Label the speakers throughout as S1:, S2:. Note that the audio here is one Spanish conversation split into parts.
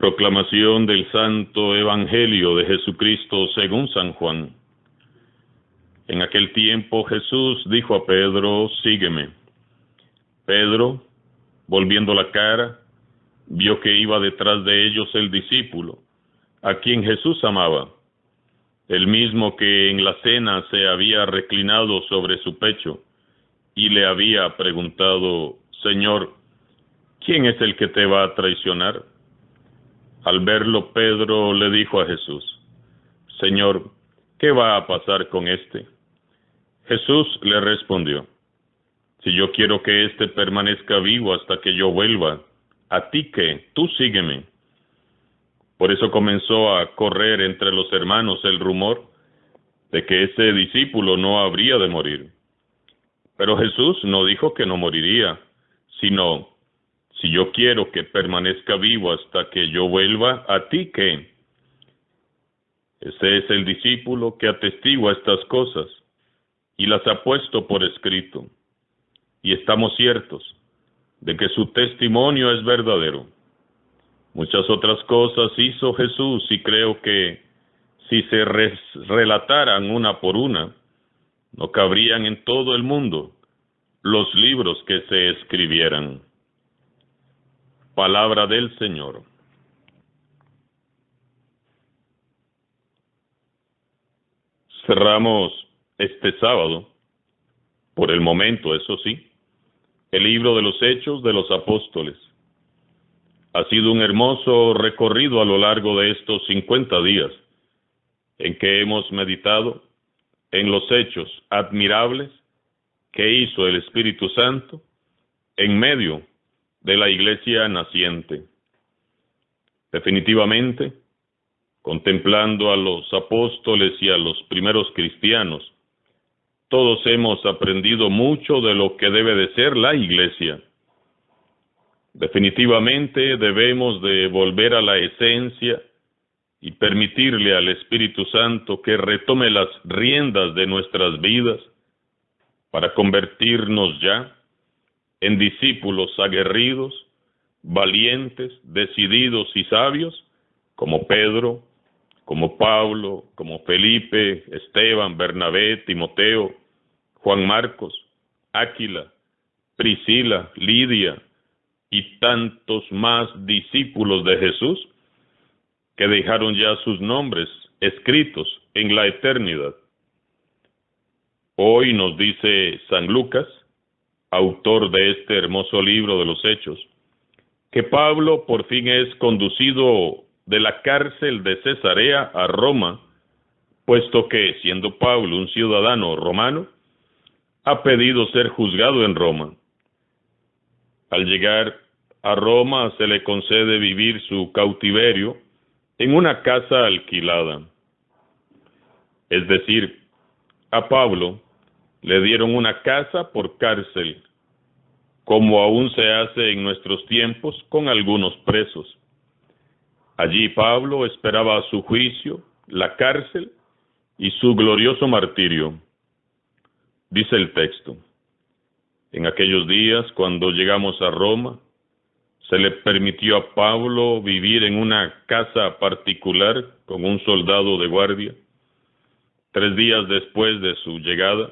S1: Proclamación del Santo Evangelio de Jesucristo según San Juan. En aquel tiempo Jesús dijo a Pedro: sígueme. Pedro, volviendo la cara, vio que iba detrás de ellos el discípulo, a quien Jesús amaba, el mismo que en la cena se había reclinado sobre su pecho y le había preguntado: Señor, ¿quién es el que te va a traicionar? Al verlo, Pedro le dijo a Jesús: Señor, ¿qué va a pasar con este? Jesús le respondió: si yo quiero que éste permanezca vivo hasta que yo vuelva, ¿a ti qué? Tú sígueme. Por eso comenzó a correr entre los hermanos el rumor de que ese discípulo no habría de morir. Pero Jesús no dijo que no moriría, sino: si yo quiero que permanezca vivo hasta que yo vuelva, ¿a ti qué? Ese es el discípulo que atestigua estas cosas y las ha puesto por escrito. Y estamos ciertos de que su testimonio es verdadero. Muchas otras cosas hizo Jesús y creo que si se relataran una por una, no cabrían en todo el mundo los libros que se escribieran. Palabra del Señor. Cerramos este sábado, por el momento, eso sí, el libro de los Hechos de los Apóstoles. Ha sido un hermoso recorrido a lo largo de estos 50 días, en que hemos meditado en los hechos admirables que hizo el Espíritu Santo en medio de la iglesia naciente. Definitivamente, contemplando a los apóstoles y a los primeros cristianos, todos hemos aprendido mucho de lo que debe de ser la iglesia. Definitivamente debemos de volver a la esencia y permitirle al Espíritu Santo que retome las riendas de nuestras vidas para convertirnos ya en discípulos aguerridos, valientes, decididos y sabios, como Pedro, como Pablo, como Felipe, Esteban, Bernabé, Timoteo, Juan Marcos, Áquila, Priscila, Lidia y tantos más discípulos de Jesús que dejaron ya sus nombres escritos en la eternidad. Hoy nos dice San Lucas, autor de este hermoso libro de los Hechos, que Pablo por fin es conducido de la cárcel de Cesarea a Roma, puesto que, siendo Pablo un ciudadano romano, ha pedido ser juzgado en Roma. Al llegar a Roma se le concede vivir su cautiverio en una casa alquilada. Es decir, a Pablo le dieron una casa por cárcel, como aún se hace en nuestros tiempos con algunos presos. Allí Pablo esperaba su juicio, la cárcel y su glorioso martirio. Dice el texto: en aquellos días, cuando llegamos a Roma, se le permitió a Pablo vivir en una casa particular con un soldado de guardia. 3 días después de su llegada,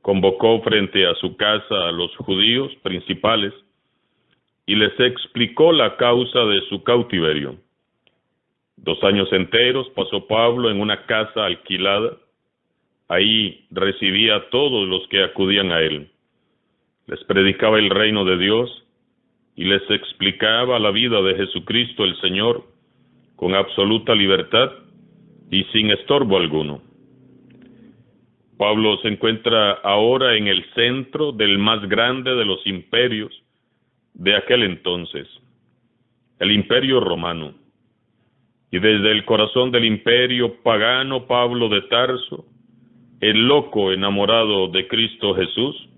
S1: convocó frente a su casa a los judíos principales y les explicó la causa de su cautiverio. 2 años enteros pasó Pablo en una casa alquilada. Ahí recibía a todos los que acudían a él. Les predicaba el reino de Dios y les explicaba la vida de Jesucristo el Señor con absoluta libertad y sin estorbo alguno. Pablo se encuentra ahora en el centro del más grande de los imperios de aquel entonces, el Imperio Romano. Y desde el corazón del imperio pagano, Pablo de Tarso, el loco enamorado de Cristo Jesús,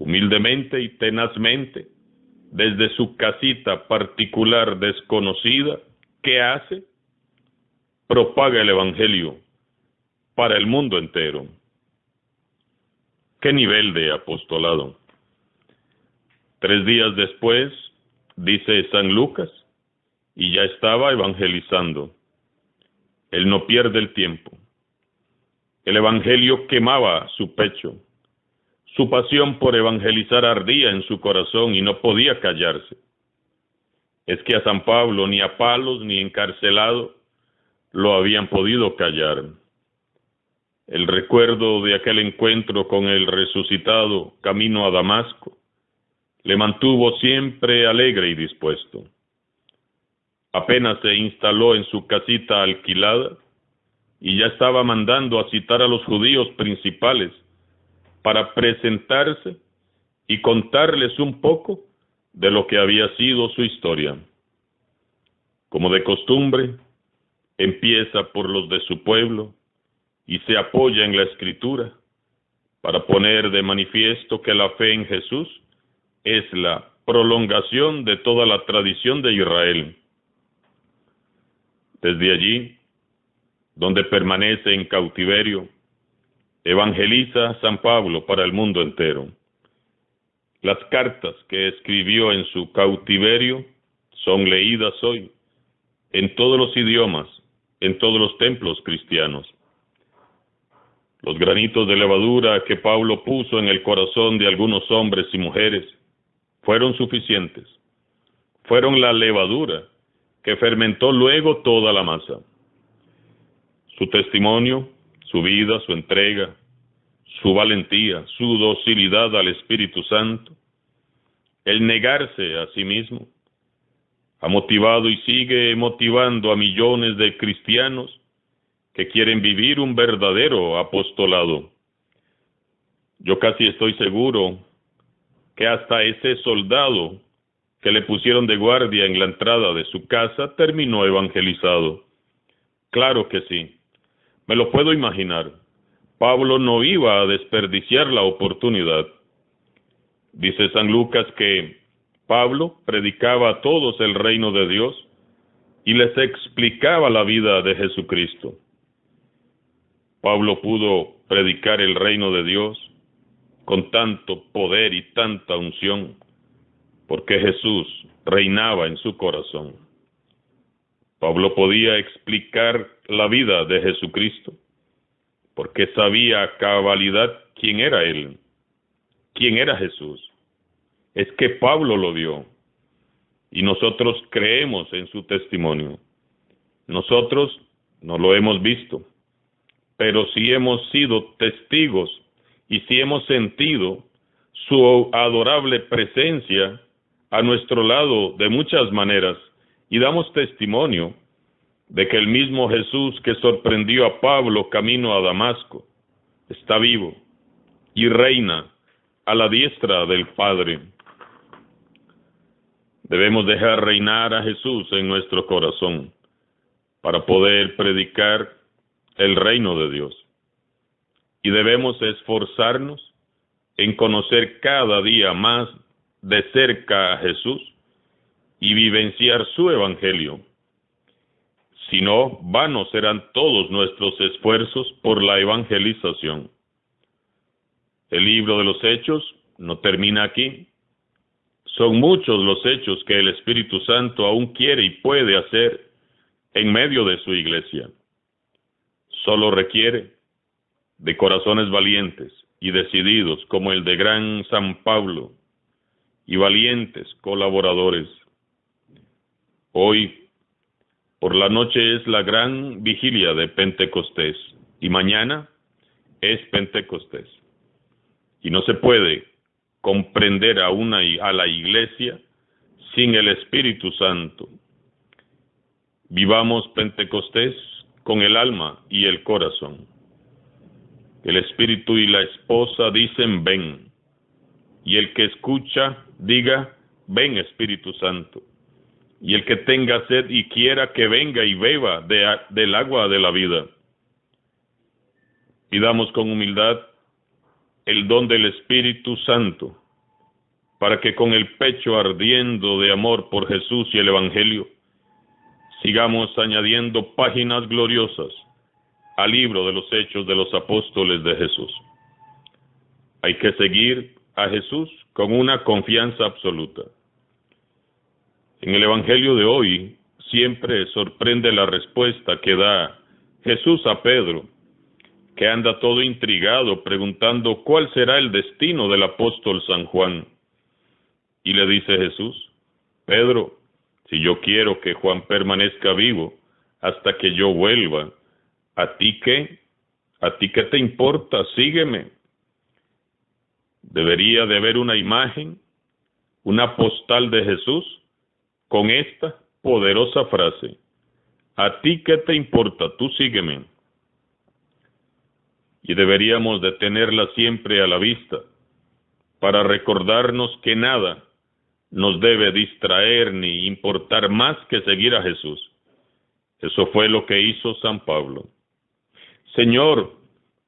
S1: humildemente y tenazmente, desde su casita particular desconocida, ¿qué hace? Propaga el Evangelio para el mundo entero. ¿Qué nivel de apostolado? 3 días después, dice San Lucas, y ya estaba evangelizando. Él no pierde el tiempo. El evangelio quemaba su pecho. Su pasión por evangelizar ardía en su corazón y no podía callarse. Es que a San Pablo ni a palos ni encarcelado lo habían podido callar. El recuerdo de aquel encuentro con el resucitado camino a Damasco le mantuvo siempre alegre y dispuesto. Apenas se instaló en su casita alquilada y ya estaba mandando a citar a los judíos principales para presentarse y contarles un poco de lo que había sido su historia. Como de costumbre, empieza por los de su pueblo y se apoya en la Escritura para poner de manifiesto que la fe en Jesús es la prolongación de toda la tradición de Israel. Desde allí, donde permanece en cautiverio, evangeliza San Pablo para el mundo entero. Las cartas que escribió en su cautiverio son leídas hoy en todos los idiomas, en todos los templos cristianos. Los granitos de levadura que Pablo puso en el corazón de algunos hombres y mujeres fueron suficientes. Fueron la levadura que fermentó luego toda la masa. Su testimonio, su vida, su entrega, su valentía, su docilidad al Espíritu Santo, el negarse a sí mismo, ha motivado y sigue motivando a millones de cristianos que quieren vivir un verdadero apostolado. Yo casi estoy seguro que hasta ese soldado que le pusieron de guardia en la entrada de su casa terminó evangelizado. Claro que sí, me lo puedo imaginar. Pablo no iba a desperdiciar la oportunidad. Dice San Lucas que Pablo predicaba a todos el reino de Dios y les explicaba la vida de Jesucristo. Pablo pudo predicar el reino de Dios con tanto poder y tanta unción, porque Jesús reinaba en su corazón. Pablo podía explicar la vida de Jesucristo, porque sabía a cabalidad quién era Él, quién era Jesús. Es que Pablo lo vio, y nosotros creemos en su testimonio. Nosotros no lo hemos visto, pero sí hemos sido testigos y sí hemos sentido su adorable presencia a nuestro lado de muchas maneras, y damos testimonio de que el mismo Jesús que sorprendió a Pablo camino a Damasco está vivo y reina a la diestra del Padre. Debemos dejar reinar a Jesús en nuestro corazón para poder predicar el reino de Dios. Y debemos esforzarnos en conocer cada día más de cerca a Jesús y vivenciar su evangelio. Si no, vanos serán todos nuestros esfuerzos por la evangelización. El libro de los Hechos no termina aquí. Son muchos los hechos que el Espíritu Santo aún quiere y puede hacer en medio de su iglesia. Solo requiere de corazones valientes y decididos como el de gran San Pablo y valientes colaboradores. Hoy, por la noche, es la gran vigilia de Pentecostés y mañana es Pentecostés. Y no se puede comprender a la iglesia sin el Espíritu Santo. Vivamos Pentecostés con el alma y el corazón. El Espíritu y la esposa dicen ven, y el que escucha diga ven Espíritu Santo, y el que tenga sed y quiera que venga y beba del agua de la vida. Pidamos con humildad el don del Espíritu Santo, para que con el pecho ardiendo de amor por Jesús y el Evangelio, sigamos añadiendo páginas gloriosas al libro de los Hechos de los Apóstoles de Jesús. Hay que seguir a Jesús con una confianza absoluta. En el Evangelio de hoy siempre sorprende la respuesta que da Jesús a Pedro, que anda todo intrigado preguntando cuál será el destino del apóstol San Juan. Y le dice Jesús: Pedro, si yo quiero que Juan permanezca vivo hasta que yo vuelva, ¿a ti qué? ¿A ti qué te importa? Sígueme. Debería de haber una imagen, una postal de Jesús con esta poderosa frase: ¿a ti qué te importa? Tú sígueme. Y deberíamos de tenerla siempre a la vista para recordarnos que nada nos debe distraer ni importar más que seguir a Jesús. Eso fue lo que hizo San Pablo. Señor,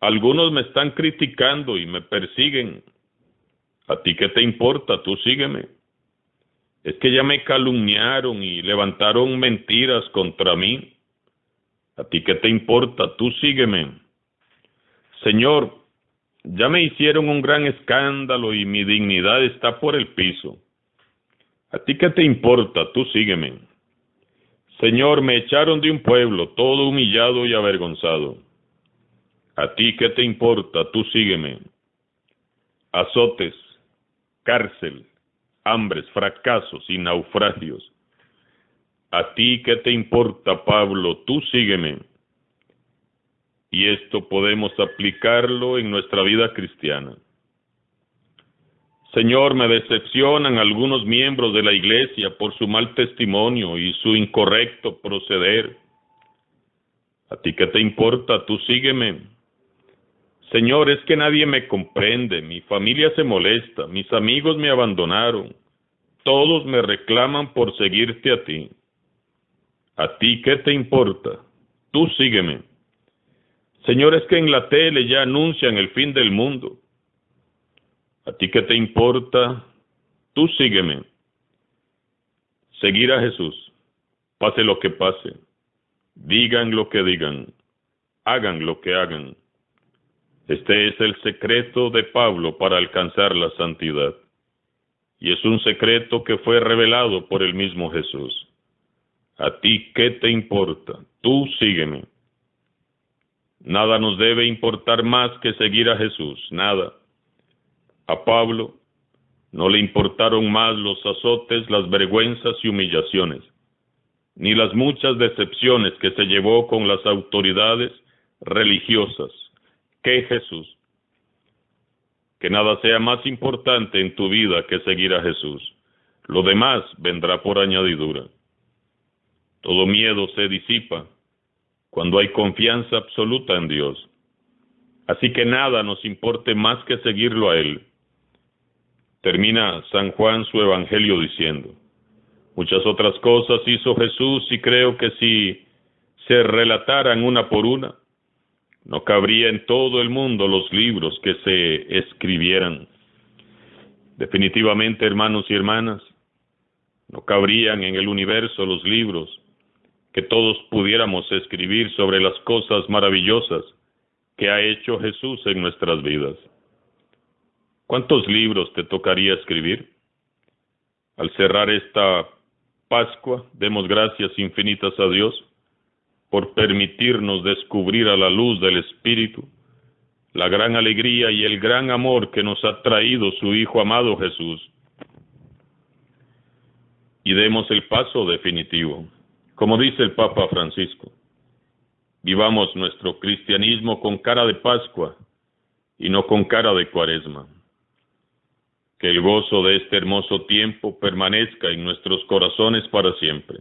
S1: algunos me están criticando y me persiguen. ¿A ti qué te importa? Tú sígueme. Es que ya me calumniaron y levantaron mentiras contra mí. ¿A ti qué te importa? Tú sígueme. Señor, ya me hicieron un gran escándalo y mi dignidad está por el piso. ¿A ti qué te importa? Tú sígueme. Señor, me echaron de un pueblo, todo humillado y avergonzado. ¿A ti qué te importa? Tú sígueme. Azotes, cárcel, hambres, fracasos y naufragios. ¿A ti qué te importa, Pablo? Tú sígueme. Y esto podemos aplicarlo en nuestra vida cristiana. Señor, me decepcionan algunos miembros de la iglesia por su mal testimonio y su incorrecto proceder. ¿A ti qué te importa? Tú sígueme. Señor, es que nadie me comprende, mi familia se molesta, mis amigos me abandonaron, todos me reclaman por seguirte a ti. ¿A ti qué te importa? Tú sígueme. Señor, es que en la tele ya anuncian el fin del mundo. ¿A ti qué te importa? Tú sígueme. Seguir a Jesús, pase lo que pase, digan lo que digan, hagan lo que hagan. Este es el secreto de Pablo para alcanzar la santidad. Y es un secreto que fue revelado por el mismo Jesús. ¿A ti qué te importa? Tú sígueme. Nada nos debe importar más que seguir a Jesús, nada. A Pablo no le importaron más los azotes, las vergüenzas y humillaciones, ni las muchas decepciones que se llevó con las autoridades religiosas, que Jesús. Que nada sea más importante en tu vida que seguir a Jesús. Lo demás vendrá por añadidura. Todo miedo se disipa cuando hay confianza absoluta en Dios. Así que nada nos importe más que seguirlo a Él. Termina San Juan su evangelio diciendo: muchas otras cosas hizo Jesús y creo que si se relataran una por una, no cabría en todo el mundo los libros que se escribieran. Definitivamente, hermanos y hermanas, no cabrían en el universo los libros que todos pudiéramos escribir sobre las cosas maravillosas que ha hecho Jesús en nuestras vidas. ¿Cuántos libros te tocaría escribir? Al cerrar esta Pascua, demos gracias infinitas a Dios por permitirnos descubrir a la luz del Espíritu la gran alegría y el gran amor que nos ha traído su Hijo amado Jesús. Y demos el paso definitivo. Como dice el Papa Francisco, vivamos nuestro cristianismo con cara de Pascua y no con cara de Cuaresma. Que el gozo de este hermoso tiempo permanezca en nuestros corazones para siempre.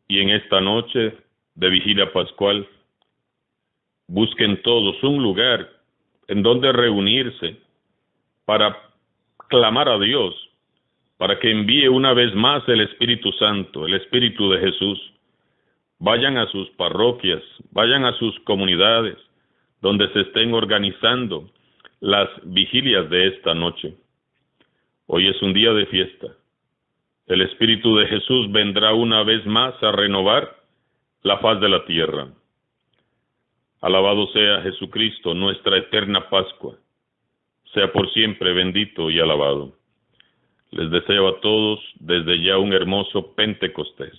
S1: Y en esta noche de vigilia pascual, busquen todos un lugar en donde reunirse para clamar a Dios, para que envíe una vez más el Espíritu Santo, el Espíritu de Jesús. Vayan a sus parroquias, vayan a sus comunidades, donde se estén organizando las vigilias de esta noche. Hoy es un día de fiesta. El Espíritu de Jesús vendrá una vez más a renovar la faz de la tierra. Alabado sea Jesucristo, nuestra eterna Pascua. Sea por siempre bendito y alabado. Les deseo a todos desde ya un hermoso Pentecostés.